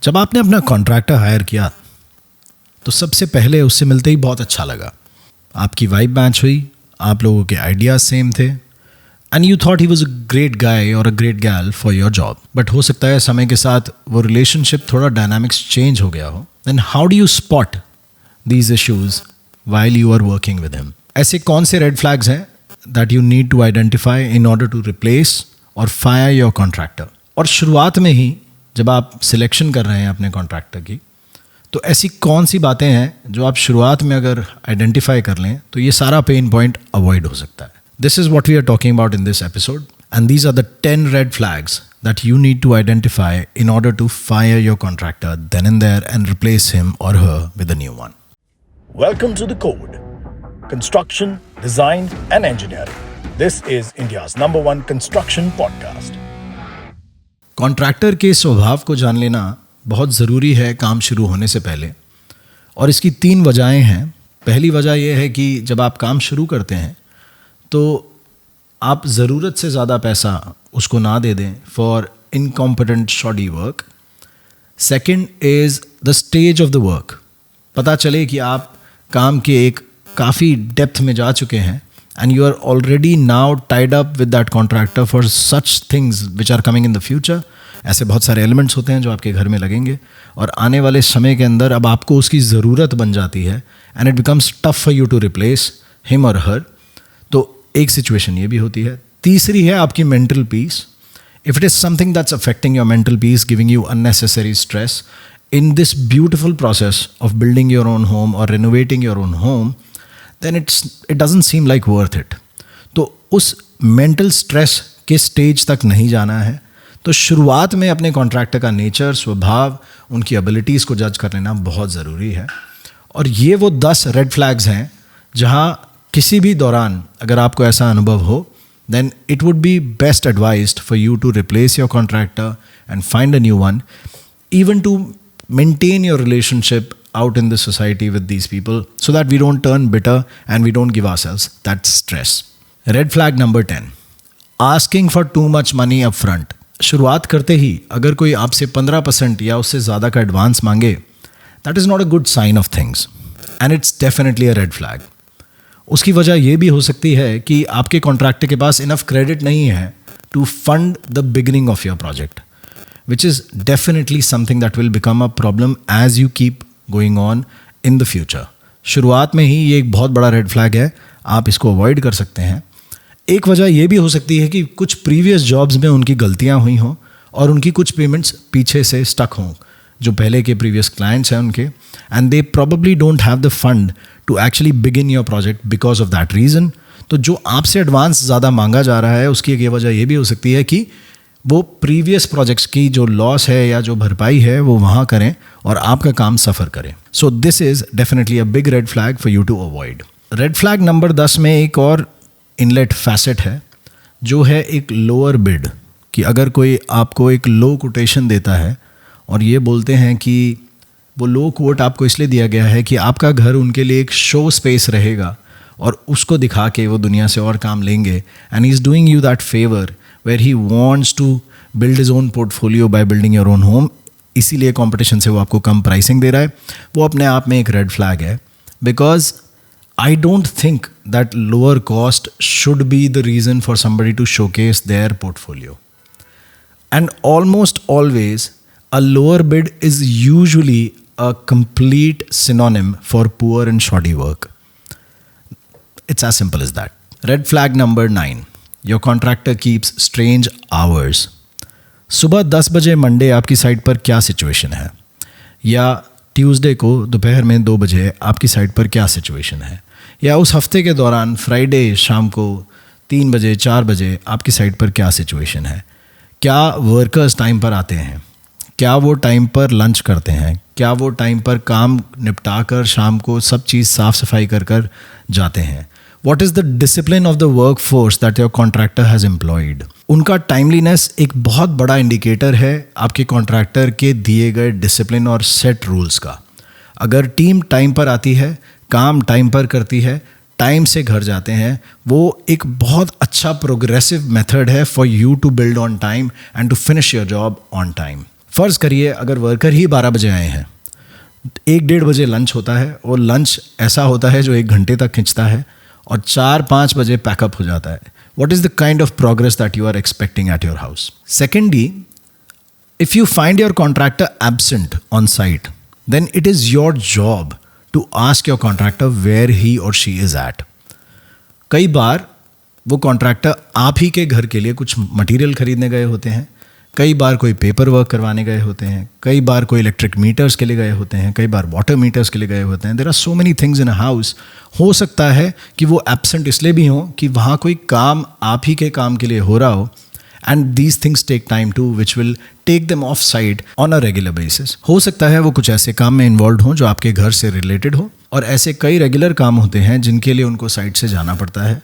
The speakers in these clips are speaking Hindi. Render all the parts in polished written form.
जब आपने अपना कॉन्ट्रैक्टर हायर किया तो सबसे पहले उससे मिलते ही बहुत अच्छा लगा, आपकी वाइब मैच हुई, आप लोगों के आइडियाज़ सेम थे and you thought he was a great guy और अ ग्रेट गैल फॉर योर जॉब. बट हो सकता है समय के साथ वो रिलेशनशिप थोड़ा डायनामिक्स चेंज हो गया हो. Then how do you spot these issues while you are working with him? ऐसे कौन से रेड फ्लैग्स हैं that you need to identify in order to replace और फायर योर कॉन्ट्रैक्टर? और शुरुआत में ही जब आप सिलेक्शन कर रहे हैं अपने कॉन्ट्रैक्टर की, तो ऐसी कौन सी बातें हैं जो आप शुरुआत में अगर आइडेंटिफाई कर लें तो ये सारा पेन पॉइंट अवॉइड हो सकता है. This is what we are talking about in this episode and these are the 10 red flags that you need to identify in order to fire your contractor then and there and replace him or her with a new one. Welcome to The Code. Construction, Design and Engineering. This is India's #1 construction podcast. Contractor के स्वभाव को जान लेना बहुत ज़रूरी है काम शुरू होने से पहले, और इसकी 3 वजहें हैं. पहली वजह यह है कि जब आप काम शुरू करते हैं तो आप ज़रूरत से ज़्यादा पैसा उसको ना दे दें for incompetent shoddy work. Second is the stage of the work. पता चले कि आप काम के एक काफ़ी डेप्थ में जा चुके हैं and you are already now tied up with that contractor for such things which are coming in the future. ऐसे बहुत सारे एलिमेंट्स होते हैं जो आपके घर में लगेंगे और आने वाले समय के अंदर अब आपको उसकी ज़रूरत बन जाती है and it becomes tough for you to replace him or her. तो एक सिचुएशन ये भी होती है. तीसरी है आपकी mental peace. If it is something that's affecting your mental peace, giving you unnecessary stress in this beautiful process of building your own home or renovating your own home, then it doesn't seem like worth it. तो उस मेंटल स्ट्रेस के स्टेज तक नहीं जाना है. तो शुरुआत में अपने कॉन्ट्रैक्टर का नेचर, स्वभाव, उनकी एबिलिटीज़ को जज कर लेना बहुत ज़रूरी है. और ये वो 10 रेड फ्लैग्स हैं जहाँ किसी भी दौरान अगर आपको ऐसा अनुभव हो, then it would be best advised for you to replace your contractor and find a new one, even to maintain your relationship out in the society with these people so that we don't turn bitter and we don't give ourselves that stress. Red flag number 10, asking for too much money up front. शुरुआत करते ही अगर कोई आपसे 15% या उससे ज़्यादा का एडवांस मांगे, that is not a good sign of things and it's definitely a red flag. उसकी वजह ये भी हो सकती है कि आपके कॉन्ट्रैक्टर के पास इनफ क्रेडिट नहीं है to fund the beginning of your project, which is definitely something that will become a problem as you keep going on in the future. शुरुआत में ही ये एक बहुत बड़ा रेड फ्लैग है, आप इसको अवॉइड कर सकते हैं. एक वजह ये भी हो सकती है कि कुछ प्रीवियस जॉब्स में उनकी गलतियां हुई हों और उनकी कुछ पेमेंट्स पीछे से स्टक हों जो पहले के प्रीवियस क्लाइंट्स हैं उनके, and they probably don't have the fund to actually begin your project because of that reason. तो जो आपसे एडवांस ज़्यादा मांगा जा रहा है उसकी एक वजह ये भी हो सकती है कि वो प्रीवियस प्रोजेक्ट्स की जो लॉस है या जो भरपाई है वो वहाँ करें और आपका काम सफ़र करें. So this is definitely a big red flag for you to avoid. Red flag number 10 में एक और इनलेट फैसेट है जो है एक लोअर बिड. कि अगर कोई आपको एक लो कोटेशन देता है और ये बोलते हैं कि वो लो कोट आपको इसलिए दिया गया है कि आपका घर उनके लिए एक शो स्पेस रहेगा और उसको दिखा के वो दुनिया से और काम लेंगे, and he is doing you that favour where he wants to build his own portfolio by building your own home, इसीलिए कंपटीशन से वो आपको कम प्राइसिंग दे रहा है. वो अपने आप में एक रेड फ्लैग है, because I don't think that lower cost should be the reason for somebody to showcase their portfolio. And almost always a lower bid is usually a complete synonym for poor and shoddy work. It's as simple as that. Red flag number 9, your contractor keeps strange hours. सुबह 10 बजे मंडे आपकी साइट पर क्या सिचुएशन है, या ट्यूसडे को दोपहर में 2 बजे आपकी साइट पर क्या सिचुएशन है, या उस हफ्ते के दौरान फ्राइडे शाम को 3 बजे 4 बजे आपकी साइट पर क्या सिचुएशन है. क्या वर्कर्स टाइम पर आते हैं, क्या वो टाइम पर लंच करते हैं, क्या वो टाइम पर काम निपटा कर शाम को सब चीज़ साफ़ सफाई कर कर जाते हैं. What is the discipline of the workforce that your contractor has employed? उनका टाइमलीनेस एक बहुत बड़ा इंडिकेटर है आपके कॉन्ट्रैक्टर के दिए गए डिसिप्लिन और सेट रूल्स का. अगर टीम टाइम पर आती है, काम टाइम पर करती है, टाइम से घर जाते हैं, वो एक बहुत अच्छा प्रोग्रेसिव मेथड है for you to build on time and to finish your job on time. फ़र्ज़ करिए अगर वर्कर ही 12 बजे आए हैं, 1-1:30 बजे लंच होता है, और लंच ऐसा होता है जो 1 घंटे तक खिंचता है, और 4-5 बजे पैकअप हो जाता है. What is the kind of progress that you are expecting at your house? Secondly, if you find your contractor absent on site, then it is your job to ask your contractor where he or she is at. कई बार वो कॉन्ट्रैक्टर आप ही के घर के लिए कुछ मटेरियल खरीदने गए होते हैं, कई बार कोई पेपर वर्क करवाने गए होते हैं, कई बार कोई इलेक्ट्रिक मीटर्स के लिए गए होते हैं, कई बार वाटर मीटर्स के लिए गए होते हैं. There are so many things in a house. हो सकता है कि वो एब्सेंट इसलिए भी हों कि वहाँ कोई काम आप ही के काम के लिए हो रहा हो, and these things take time to which will take them off site on a regular basis. हो सकता है वो कुछ ऐसे काम में इन्वॉल्व हों जो आपके घर से रिलेटेड हो, और ऐसे कई रेगुलर काम होते हैं जिनके लिए उनको साइट से जाना पड़ता है.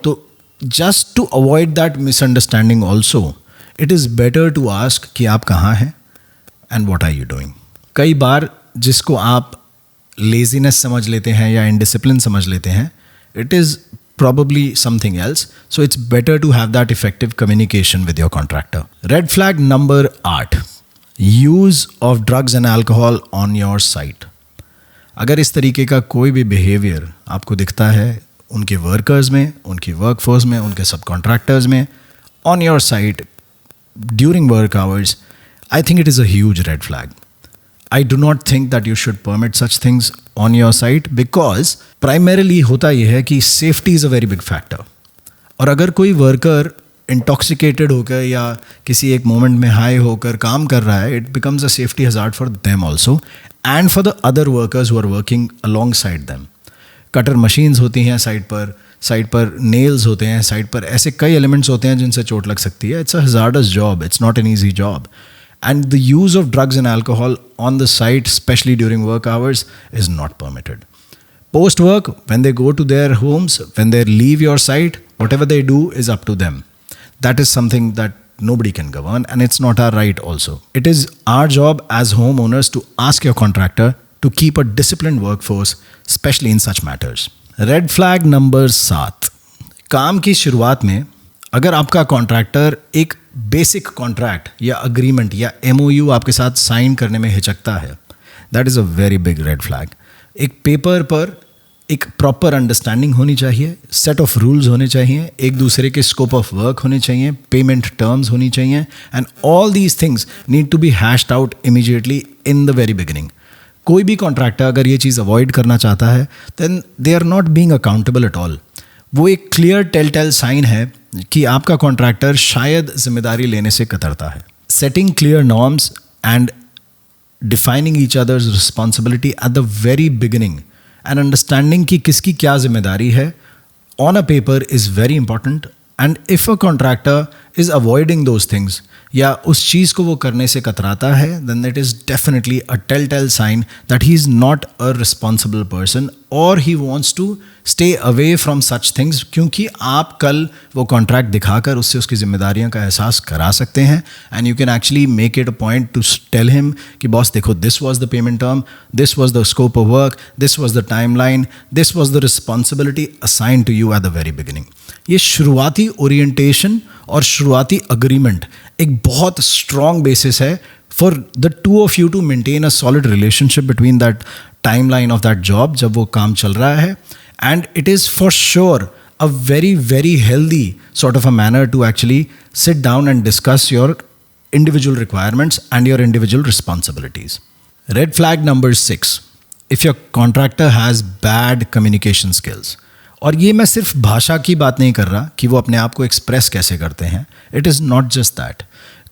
तो just to avoid that misunderstanding also, it is better to ask कि आप कहाँ हैं and what are you doing. कई बार जिसको आप लेजीनेस समझ लेते हैं या इनडिसिप्लिन समझ लेते हैं, it is probably something else. So it's better to have that effective communication with your contractor. Red flag number 8, use of drugs and alcohol on your site. अगर इस तरीके का कोई भी बिहेवियर आपको दिखता है उनके वर्कर्स में, उनकी वर्कफोर्स में, उनके सब कॉन्ट्रैक्टर्स में, on your site during work hours, I think it is a huge red flag. I do not think that you should permit such things on your site, because primarily होता यह है कि safety is a very big factor. और अगर कोई वर्कर intoxicated होकर या किसी एक मोमेंट में हाई होकर काम कर रहा है, it becomes a safety hazard for them also and for the other workers who are working alongside them. Cutter machines होती हैं साइट पर नेल्स होते हैं साइट पर, ऐसे कई एलिमेंट्स होते हैं जिनसे चोट लग सकती है. It's a hazardous job, it's not an easy job. And the use of drugs and alcohol on the site, especially during work hours, is not permitted. Post work, when they go to their homes, when they leave your site, whatever they do is up to them. That is something that nobody can govern, and it's not our right also. It is our job as homeowners to ask your contractor to keep a disciplined workforce, especially in such matters. Red flag number 7. काम की शुरुआत में अगर आपका कॉन्ट्रैक्टर एक बेसिक कॉन्ट्रैक्ट या अग्रीमेंट या MOU आपके साथ साइन करने में हिचकता है, that is a very big red flag. एक पेपर पर एक प्रॉपर अंडरस्टैंडिंग होनी चाहिए, सेट ऑफ रूल्स होने चाहिए, एक दूसरे के स्कोप ऑफ वर्क होने चाहिए, पेमेंट टर्म्स होनी चाहिए, and all these things need to be hashed out immediately in the very beginning. कोई भी कॉन्ट्रैक्टर अगर ये चीज़ अवॉइड करना चाहता है, then they are not being accountable at all. वो एक क्लियर टेल साइन है कि आपका कॉन्ट्रैक्टर शायद जिम्मेदारी लेने से कतरता है. Setting clear norms and defining each others responsibility at the very beginning and understanding कि किसकी क्या जिम्मेदारी है on a paper is very important. And if a contractor is avoiding those things या उस चीज़ को वो करने से कतराता है, then it is definitely a tell sign that he is not a responsible person और he wants to stay away from such things, क्योंकि आप कल वो कॉन्ट्रैक्ट दिखाकर उससे उसकी जिम्मेदारियों का एहसास करा सकते हैं. And you can actually make it a point to tell him कि बॉस देखो, this was the payment term, this was the scope of work, this was the timeline, this was the responsibility assign to you at the very beginning. ये शुरुआती ओरिएंटेशन और शुरुआती अग्रीमेंट एक बहुत स्ट्रॉन्ग बेसिस है for the two of you to maintain a solid relationship between that time line of that job जब वो काम चल रहा है. And it is for sure a very very healthy sort of a manner to actually sit down and discuss your individual requirements and your individual responsibilities. Red flag number 6, if your contractor has bad communication skills. और ये मैं सिर्फ भाषा की बात नहीं कर रहा कि वो अपने आप को एक्सप्रेस कैसे करते हैं. It is not just that.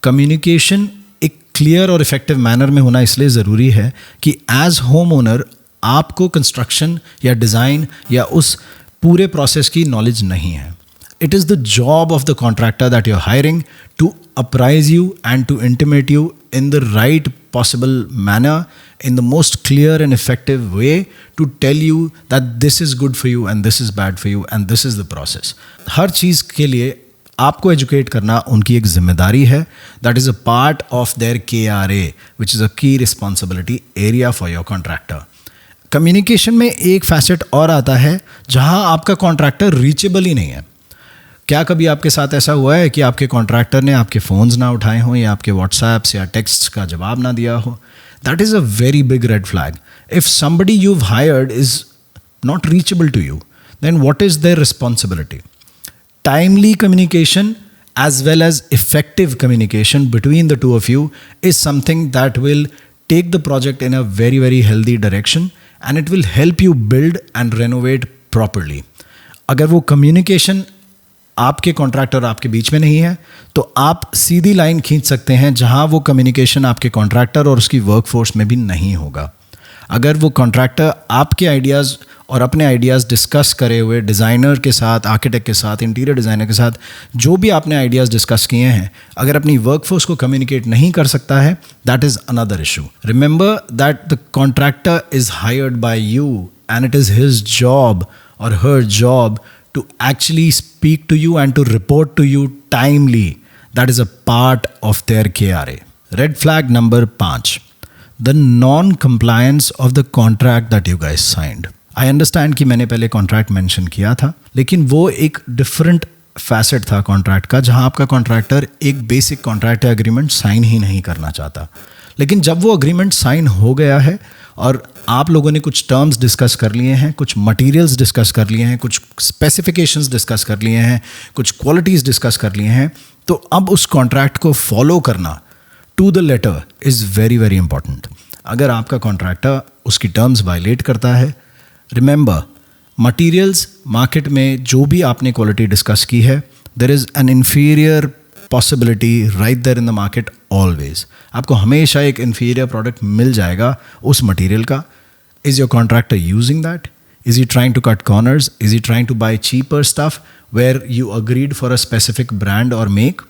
Communication एक क्लियर और इफेक्टिव मैनर में होना इसलिए ज़रूरी है कि एज होम ओनर आपको कंस्ट्रक्शन या डिज़ाइन या उस पूरे प्रोसेस की नॉलेज नहीं है. It is the job of the contractor that you're hiring to apprise you and to intimate you in the right possible manner, in the most clear and effective way, to tell you that this is good for you and this is bad for you and this is the process. हर चीज़ के लिए आपको एजुकेट करना उनकी एक जिम्मेदारी है. That is a part of their KRA, which is a key responsibility area for your contractor. Communication में एक फैसेट और आता है जहाँ आपका कॉन्ट्रैक्टर रीचेबल ही नहीं है. क्या कभी आपके साथ ऐसा हुआ है कि आपके कॉन्ट्रैक्टर ने आपके फ़ोन्स ना उठाए हों या आपके व्हाट्सएप्स या टेक्स्ट्स का जवाब ना दिया हो? That is a very big red flag. If somebody you've hired is not reachable to you, then what is their responsibility? Timely communication as well as effective communication between the two of you is something that will take the project in a very, very healthy direction, and it will help you build and renovate properly. अगर वो communication आपके कॉन्ट्रैक्टर और आपके बीच में नहीं है, तो आप सीधी लाइन खींच सकते हैं जहां वो कम्युनिकेशन आपके कॉन्ट्रैक्टर और उसकी वर्कफोर्स में भी नहीं होगा. अगर वो कॉन्ट्रैक्टर आपके आइडियाज़ और अपने आइडियाज़ डिस्कस करे हुए डिज़ाइनर के साथ, आर्किटेक्ट के साथ, इंटीरियर डिज़ाइनर के साथ, जो भी आपने आइडियाज़ डिस्कस किए हैं, अगर अपनी वर्कफोर्स को कम्युनिकेट नहीं कर सकता है, that is another issue. Remember that the contractor is hired by you and it is his job or her job to actually speak to you and to report to you timely. That is a part of their KRA. Red flag number 5. The non-compliance of the contract that you guys signed. I understand कि मैंने पहले contract mention किया था, लेकिन वो एक different facet था contract का, जहां आपका contractor एक basic contract या agreement sign ही नहीं करना चाहता. लेकिन जब वो अग्रीमेंट साइन हो गया है और आप लोगों ने कुछ टर्म्स डिस्कस कर लिए हैं, कुछ मटेरियल्स डिस्कस कर लिए हैं, कुछ स्पेसिफिकेशंस डिस्कस कर लिए हैं, कुछ क्वालिटीज़ डिस्कस कर लिए हैं, तो अब उस कॉन्ट्रैक्ट को फॉलो करना to the letter is very very important. अगर आपका कॉन्ट्रैक्टर उसकी टर्म्स वायलेट करता है, रिमेंबर मटेरियल्स मार्केट में जो भी आपने क्वालिटी डिस्कस की है, there is an inferior possibility right there in the market always. आपको हमेशा एक इन्फीरियर प्रोडक्ट मिल जाएगा उस मटेरियल का. Is your contractor using that? Is he trying to cut corners? Is he trying to buy cheaper stuff where you agreed for a specific brand or make?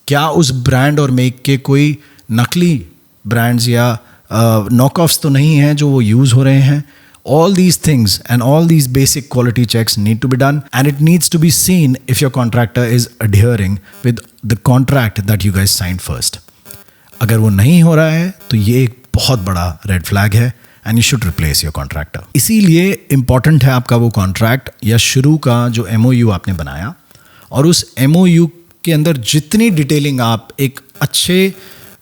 क्या उस ब्रांड और मेक के कोई नकली ब्रांड्स या नॉक ऑफ्स तो नहीं हैं जो वो यूज़ हो रहे हैं? All these things and all these basic quality checks need to be done, and it needs to be seen if your contractor is adhering with the contract that you guys signed first. अगर वो नहीं हो रहा है तो ये एक बहुत बड़ा रेड फ्लैग है and you should replace your contractor. इसीलिए important है आपका वो contract या शुरू का जो MOU आपने बनाया, और उस MOU के अंदर जितनी डिटेलिंग आप एक अच्छे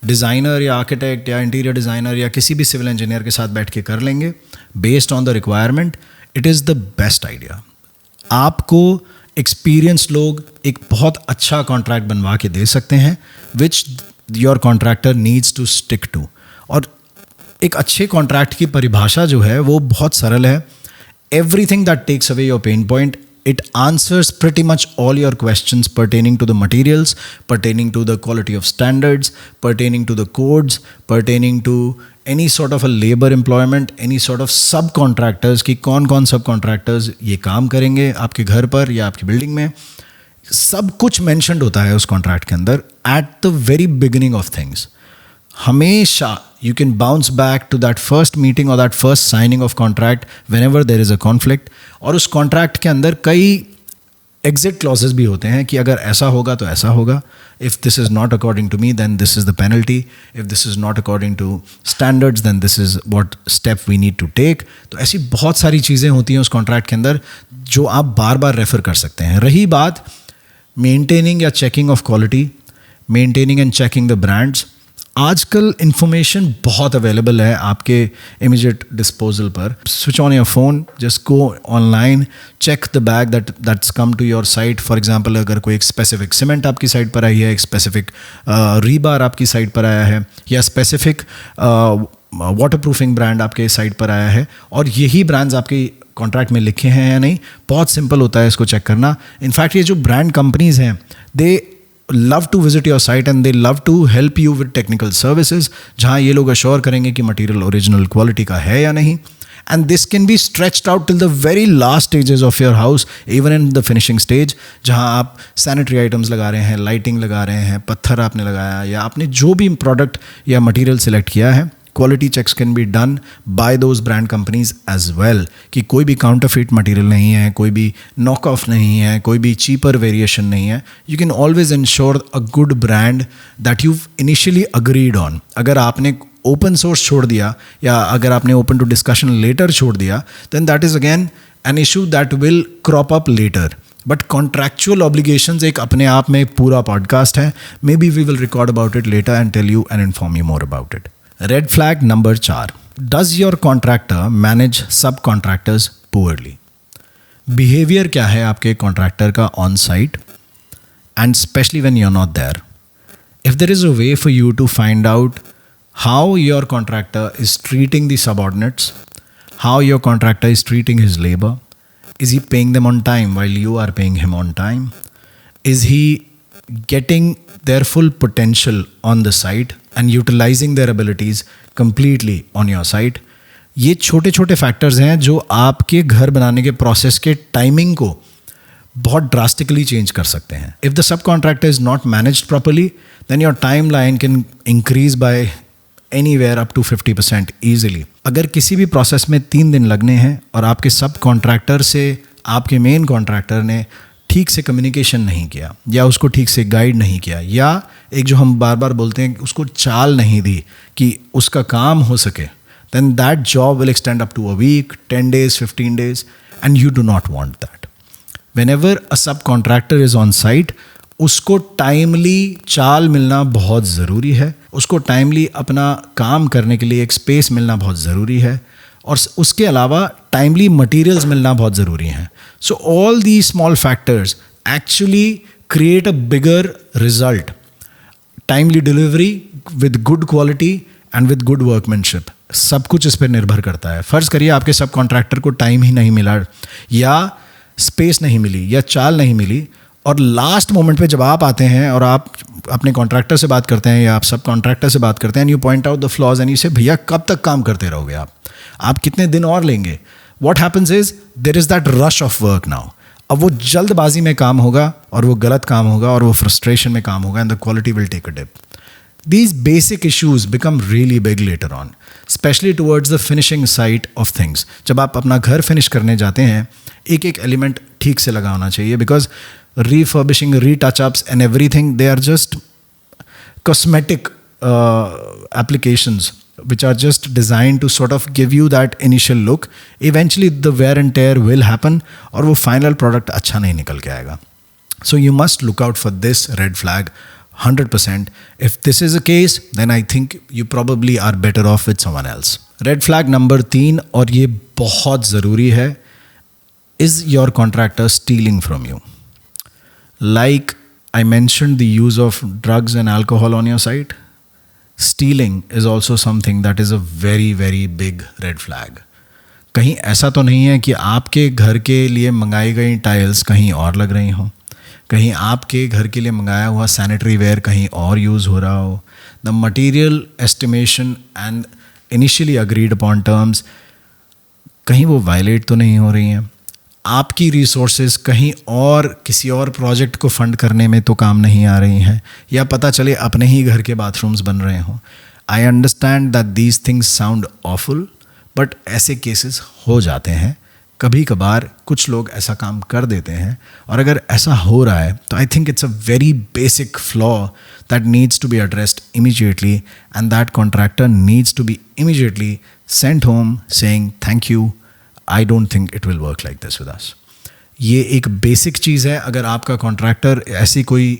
डिज़ाइनर या आर्किटेक्ट या इंटीरियर डिज़ाइनर या किसी भी सिविल इंजीनियर के साथ बैठ के कर लेंगे based on the requirement, it is the best idea. आपको एक्सपीरियंस लोग एक बहुत अच्छा कॉन्ट्रैक्ट बनवा के दे सकते हैं which your contractor needs to stick to. और एक अच्छे कॉन्ट्रैक्ट की परिभाषा जो है वो बहुत सरल है. Everything that takes away your pain point. It answers pretty much all your questions pertaining to the materials, pertaining to the quality of standards, pertaining to the codes, pertaining to any sort of a labor employment, any sort of subcontractors कि कौन subcontractors ये काम करेंगे आपके घर पर या आपकी बिल्डिंग में. सब कुछ mentioned होता है उस contract के अंदर at the very beginning of things. हमेशा you can bounce back to that first meeting or that first signing of contract whenever there is a conflict. और उस contract के अंदर कई exit clauses भी होते हैं कि अगर ऐसा होगा तो ऐसा होगा. If this is not according to me, then this is the penalty. If this is not according to standards, then this is what step we need to take. तो ऐसी बहुत सारी चीज़ें होती हैं उस contract के अंदर जो आप बार बार रेफ़र कर सकते हैं. रही बात maintaining या checking of quality, maintaining and checking the brands, आजकल इन्फॉर्मेशन बहुत अवेलेबल है आपके इमीडिएट डिस्पोजल पर. Switch on your phone, just go online, check the bag that's come to your site. For example अगर कोई एक स्पेसिफिक सीमेंट आपकी साइट पर आई है, एक स्पेसिफिक रीबार आपकी साइट पर आया है, या स्पेसिफिक वाटर प्रूफिंग ब्रांड आपके साइट पर आया है, और यही ब्रांड्स आपके कॉन्ट्रैक्ट में लिखे हैं या नहीं, बहुत सिंपल होता है इसको चेक करना. इनफैक्ट ये जो ब्रांड कंपनीज़ हैं, दे love to visit your site and they love to help you with technical services, जहाँ ये लोग अश्योर करेंगे कि मटेरियल ओरिजिनल क्वालिटी का है या नहीं. And this can be stretched out till the very last stages of your house, even in the finishing stage, जहाँ आप sanitary items लगा रहे हैं, lighting लगा रहे हैं, पत्थर आपने लगाया, या आपने जो भी प्रोडक्ट या मटेरियल सिलेक्ट किया है, quality checks can be done by those brand companies as well. कि कोई भी counterfeit material नहीं है, कोई भी knock off नहीं है, कोई भी cheaper variation नहीं है. You can always ensure a good brand that you've initially agreed on. अगर आपने open source छोड़ दिया या अगर आपने open to discussion later छोड़ दिया, then that is again an issue that will crop up later. But contractual obligations एक अपने आप में एक पूरा पॉडकास्ट है. May be we will record about it later and tell you and inform you more about it. Red flag number 4. Does your contractor manage subcontractors poorly? Behaviour क्या है आपके कॉन्ट्रैक्टर का on site, and specially when you are not there. If there is a way for you to find out how your contractor is treating the subordinates, how your contractor is treating his labor. Is he paying them on time while you are paying him on time? Is he getting their full potential on the site and utilizing their abilities completely on your site? ये छोटे छोटे फैक्टर्स हैं जो आपके घर बनाने के प्रोसेस के टाइमिंग को बहुत ड्रास्टिकली चेंज कर सकते हैं. If the subcontractor is not managed properly, then your time line can increase by anywhere up to 50% easily. अगर किसी भी प्रोसेस में 3 दिन लगने हैं और आपके सब कॉन्ट्रैक्टर से आपके मेन कॉन्ट्रैक्टर ने ठीक से कम्युनिकेशन नहीं किया या उसको ठीक से गाइड नहीं किया, या एक जो हम बार बार बोलते हैं उसको चाल नहीं दी कि उसका काम हो सके, then that job will extend up to a week, 10 days, 15 days, and you do not want that. Whenever a subcontractor is on site, उसको टाइमली चाल मिलना बहुत ज़रूरी है. उसको टाइमली अपना काम करने के लिए एक स्पेस मिलना बहुत ज़रूरी है, और उसके अलावा टाइमली मटेरियल्स मिलना बहुत ज़रूरी हैं. So all the small factors actually create a bigger result. Timely delivery with good quality and with good workmanship, सब कुछ इस पर निर्भर करता है. फ़र्ज़ करिए आपके सब कॉन्ट्रैक्टर को टाइम ही नहीं मिला, या स्पेस नहीं मिली, या चाल नहीं मिली, और लास्ट मोमेंट पे जब आप आते हैं और आप अपने कॉन्ट्रैक्टर से बात करते हैं या आप सब कॉन्ट्रैक्टर से बात करते हैं, and you point out the flaws and you से भैया कब तक काम करते रहोगे आप कितने दिन और लेंगे. What happens is there is that rush of work now. अब वो जल्दबाजी में काम होगा और वो गलत काम होगा और वो फ्रस्ट्रेशन में काम होगा, and the quality will take a dip. These basic issues become really big later on, especially towards the finishing side of things. जब आप अपना घर फिनिश करने जाते हैं, एक एक एलिमेंट ठीक से लगा होना चाहिए, because refurbishing, retouch-ups and everything, they are just cosmetic applications which are just designed to sort of give you that initial look. Eventually the wear and tear will happen और वो final product अच्छा नहीं निकल के आएगा. So you must look out for this red flag 100%. If this is the case, then I think you probably are better off with someone else. Red flag number 3, और ये बहुत ज़रूरी है, is your contractor stealing from you? Like I mentioned the use of drugs and alcohol on your site, stealing is also something that is a very very big red flag. कहीं ऐसा तो नहीं है कि आपके घर के लिए मंगाई गई टाइल्स कहीं और लग रही हों, कहीं आपके घर के लिए मंगाया हुआ सैनिटरी वेयर कहीं और यूज़ हो रहा हो. The material estimation and initially agreed upon terms कहीं वो वायलेट तो नहीं हो रही हैं. आपकी रिसोर्सेज कहीं और किसी और प्रोजेक्ट को फंड करने में तो काम नहीं आ रही हैं, या पता चले अपने ही घर के बाथरूम्स बन रहे हों. I understand that these things sound awful, but ऐसे केसेस हो जाते हैं. कभी कभार कुछ लोग ऐसा काम कर देते हैं, और अगर ऐसा हो रहा है तो I think it's a very basic flaw that needs to be addressed immediately, and that contractor needs to be immediately sent home saying thank you, I don't think it will work like this with us. ये एक बेसिक चीज़ है. अगर आपका कॉन्ट्रैक्टर ऐसी कोई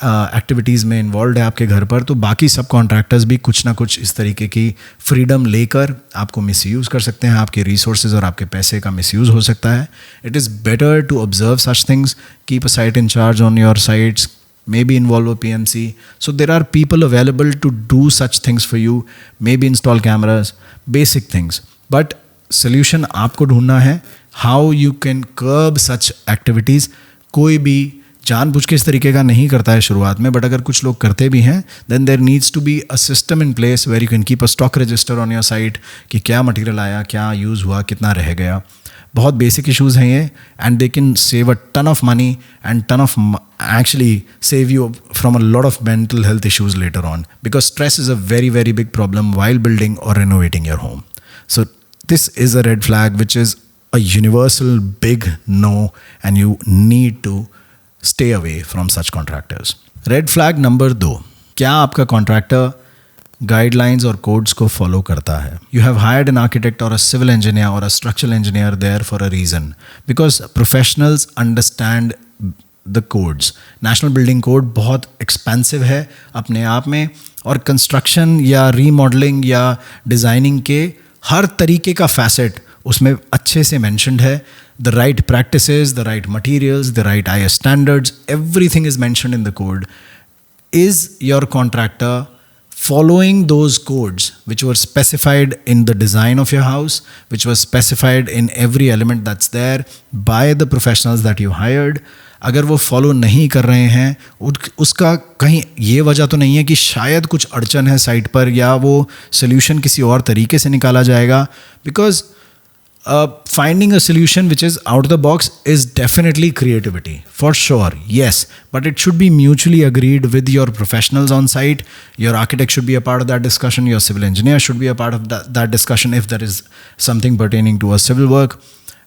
एक्टिविटीज़ में इन्वॉल्व है आपके घर पर, तो बाकी सब कॉन्ट्रैक्टर्स भी कुछ ना कुछ इस तरीके की फ्रीडम लेकर आपको मिसयूज़ कर सकते हैं. आपके रिसोर्सेज और आपके पैसे का मिसयूज़ हो सकता है. It is better to observe such things, keep a site in charge on your sites, maybe involve a PMC. So there are people available to do such things for you, maybe install cameras, basic things. But solution आपको ढूंढना है, how you can curb such activities. कोई भी जानबूझ के इस तरीके का नहीं करता है शुरुआत में, बट अगर कुछ लोग करते भी हैं, then there needs to be a system in place where you can keep a stock register on your site कि क्या मटेरियल आया, क्या यूज़ हुआ, कितना रह गया. बहुत बेसिक इश्यूज़ हैं ये, and they can save a ton of money and ton of actually save you from a lot of mental health issues later on, because stress is a very very big problem while building or renovating your home. So this is a red flag which is a universal big no, and you need to stay away from such contractors. Red flag number 2, क्या आपका कॉन्ट्रैक्टर गाइडलाइंस और कोड्स को फॉलो करता है? You have hired an architect और अ सिविल इंजीनियर और a structural engineer there for a reason, because professionals understand the codes. National building code बहुत एक्सपेंसिव है अपने आप में, और कंस्ट्रक्शन या रीमॉडलिंग या डिज़ाइनिंग के हर तरीके का फैसेट उसमें अच्छे से मैंशनड है. The right practices, the right materials, the right IS standards, everything is mentioned in the code. Is your contractor following those codes which were specified in the design of your house, which was specified in every element that's there by the professionals that you hired? अगर वो फॉलो नहीं कर रहे हैं, उसका कहीं ये वजह तो नहीं है कि शायद कुछ अड़चन है साइट पर या वो सोल्यूशन किसी और तरीके से निकाला जाएगा. Because finding a solution which is out of the box is definitely creativity, for sure, yes, but it should be mutually agreed with your professionals on site. Your architect should be a part of that discussion, your civil engineer should be a part of that discussion if there is something pertaining to a civil work.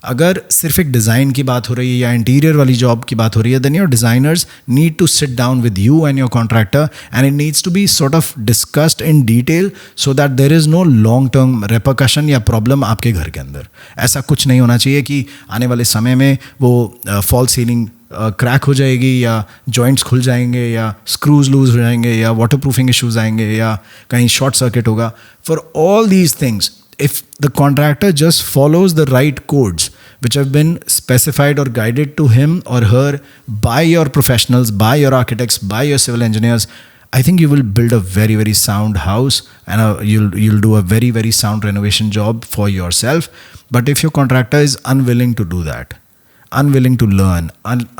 अगर सिर्फ एक डिज़ाइन की बात हो रही है या इंटीरियर वाली जॉब की बात हो रही है, then your designers need to sit down with you and your contractor and it needs to be sort of discussed in detail so that there is no long term repercussion या problem आपके घर के अंदर. ऐसा कुछ नहीं होना चाहिए कि आने वाले समय में वो फॉल सीलिंग क्रैक हो जाएगी या जॉइंट्स खुल जाएंगे या स्क्रूज लूज हो जाएंगे या वाटर प्रूफिंग इश्यूज आएंगे या कहीं शॉर्ट सर्किट होगा. For all these things, if the contractor just follows the right codes which have been specified or guided to him or her by your professionals, by your architects, by your civil engineers, I think you will build a very, very sound house and you'll do a very, very sound renovation job for yourself. But if your contractor is unwilling to do that, unwilling to learn,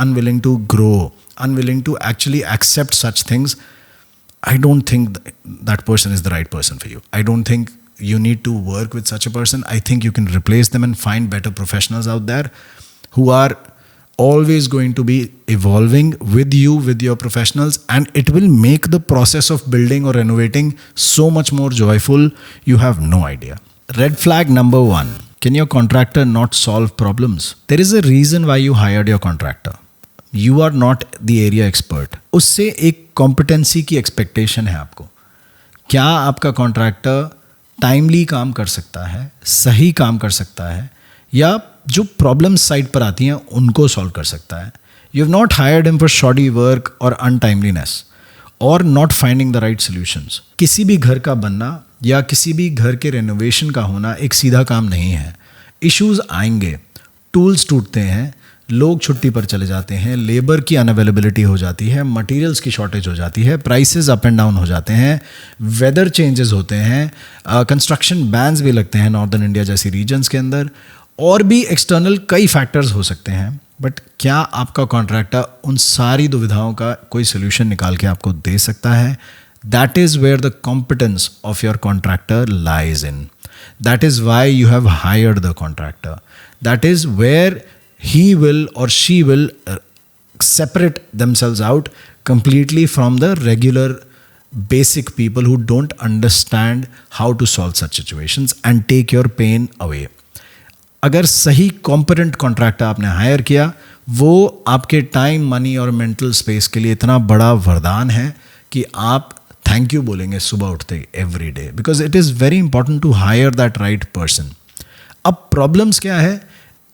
unwilling to grow, unwilling to actually accept such things, I don't think that person is the right person for you. I don't think you need to work with such a person. I think you can replace them and find better professionals out there who are always going to be evolving with you, with your professionals, and it will make the process of building or renovating so much more joyful. You have no idea. Red flag number 1. Can your contractor not solve problems? There is a reason why you hired your contractor. You are not the area expert. उससे एक competency की expectation है आपको. क्या आपका contractor टाइमली काम कर सकता है, सही काम कर सकता है, या जो प्रॉब्लम्स साइट पर आती हैं उनको सॉल्व कर सकता है. You have not hired him for shoddy work और अनटाइमलीनेस और not finding the right solutions. किसी भी घर का बनना या किसी भी घर के रेनोवेशन का होना एक सीधा काम नहीं है. इश्यूज आएंगे, टूल्स टूटते हैं, लोग छुट्टी पर चले जाते हैं, लेबर की अनअवेलेबिलिटी हो जाती है, मटेरियल्स की शॉर्टेज हो जाती है, प्राइसेस अप एंड डाउन हो जाते हैं, वेदर चेंजेस होते हैं, कंस्ट्रक्शन बैन्स भी लगते हैं नॉर्दर्न इंडिया जैसी रीजन्स के अंदर, और भी एक्सटर्नल कई फैक्टर्स हो सकते हैं. बट क्या आपका कॉन्ट्रैक्टर उन सारी दुविधाओं का कोई सोल्यूशन निकाल के आपको दे सकता है? That is where the competence of your contractor lies in. That is why you have hired the contractor. That is where he will or she will separate themselves out completely from the regular basic people who don't understand how to solve such situations and take your pain away. अगर सही competent contractor आपने hire किया, वो आपके time, money और mental space के लिए इतना बड़ा वरदान है कि आप thank you बोलेंगे सुबह उठते every day, because it is very important to hire that right person. अब problems क्या है?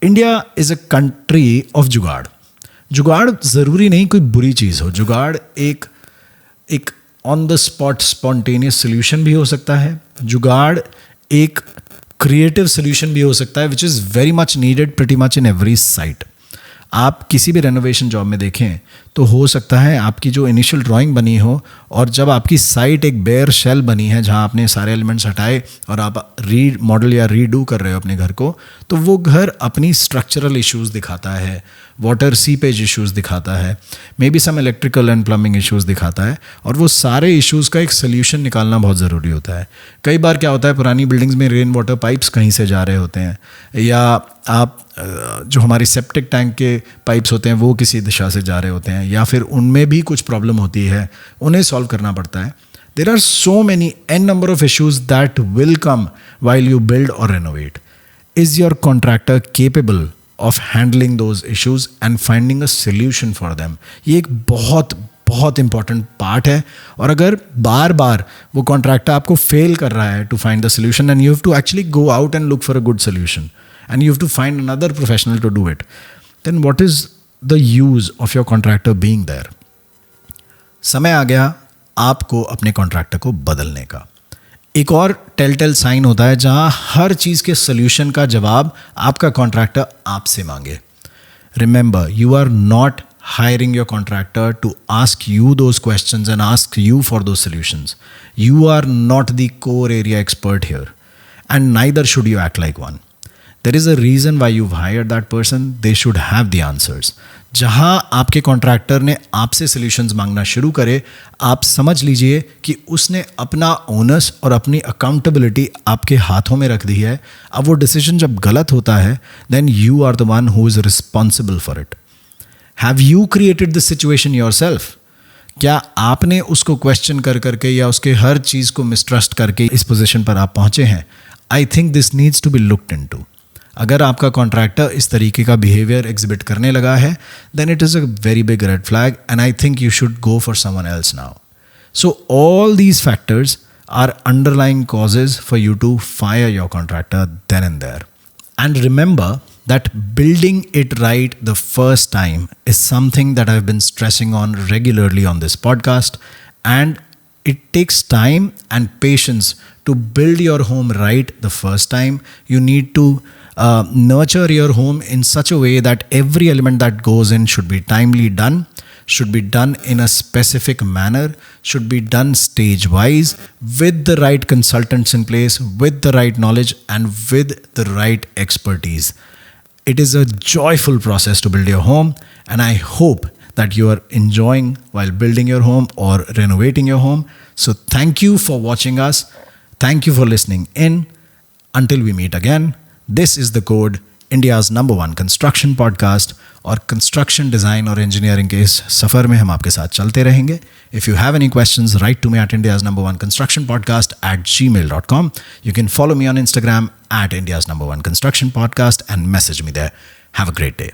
India is a country of जुगाड़. जुगाड़ ज़रूरी नहीं कोई बुरी चीज़ हो. जुगाड़ एक on the spot spontaneous solution भी हो सकता है. जुगाड़ एक क्रिएटिव सोल्यूशन भी हो सकता है which is very much needed pretty much in every site. आप किसी भी रेनोवेशन जॉब में देखें तो हो सकता है आपकी जो इनिशियल ड्राइंग बनी हो और जब आपकी साइट एक बेयर शेल बनी है जहां आपने सारे एलिमेंट्स हटाए और आप री मॉडल या रीडू कर रहे हो अपने घर को, तो वो घर अपनी स्ट्रक्चरल इश्यूज़ दिखाता है, वाटर सीपेज इश्यूज़ दिखाता है, may be some electrical and plumbing issues दिखाता है, और वो सारे इश्यूज़ का एक सोल्यूशन निकालना बहुत ज़रूरी होता है. कई बार क्या होता है, पुरानी बिल्डिंग्स में रेन वाटर पाइप्स कहीं से जा रहे होते हैं, या आप जो हमारी सेप्टिक टैंक के पाइप्स होते हैं वो किसी दिशा से जा रहे होते हैं, या फिर उनमें भी कुछ प्रॉब्लम होती है, उन्हें सॉल्व करना पड़ता है. There are so many an number of issues that will come while you build or renovate. Is your contractor capable of handling those issues and finding a solution for them? ये एक बहुत बहुत इंपॉर्टेंट पार्ट है. और अगर बार बार वो कॉन्ट्रैक्टर आपको फेल कर रहा है to find the solution and you have to actually go out and look for a good solution and you have to find another professional to do it, then what is the use of your contractor being there. समय आ गया आपको अपने कॉन्ट्रैक्टर को बदलने का। एक और टेल साइन होता है जहां हर चीज़ के सोल्यूशन का जवाब आपका कॉन्ट्रैक्टर आपसे मांगे। Remember, you are not hiring your contractor to ask you those questions and ask you for those solutions. You are not the core area expert here, and neither should you act like one. There is a reason why you've hired that person. They should have the answers. जहां आपके कॉन्ट्रैक्टर ने आपसे सॉल्यूशंस मांगना शुरू करे, आप समझ लीजिए कि उसने अपना ओनस और अपनी अकाउंटेबिलिटी आपके हाथों में रख दी है। अब वो डिसीजन जब गलत होता है, then you are the one who is responsible for it. Have you created this situation yourself? क्या आपने उसको क्वेश्चन कर करके या उसके हर चीज़ को मिसट्रस्ट करके इस पोजीशन पर आप पहुंचे हैं? I think this needs to be looked into. अगर आपका कॉन्ट्रैक्टर इस तरीके का बिहेवियर एग्जिबिट करने लगा है, then it is a very big red flag and I think you should go for someone else now. So all these factors are underlying causes for you to fire your contractor then and there. And remember that building it right the first time is something that I've been stressing on regularly on this podcast. And it takes time and patience to build your home right the first time. You need to nurture your home in such a way that every element that goes in should be timely done, should be done in a specific manner, should be done stage wise, with the right consultants in place, with the right knowledge and with the right expertise. It is a joyful process to build your home, and I hope that you are enjoying while building your home or renovating your home. So thank you for watching us. Thank you for listening in. Until we meet again, this is The Code, India's number 1 construction podcast. और कंस्ट्रक्शन डिज़ाइन और इंजीनियरिंग के इस सफ़र में हम आपके साथ चलते रहेंगे। If you have any questions, write to me at India's number 1 construction podcast @gmail.com. You can follow me on Instagram @India's number 1 construction podcast and message me there. Have a great day.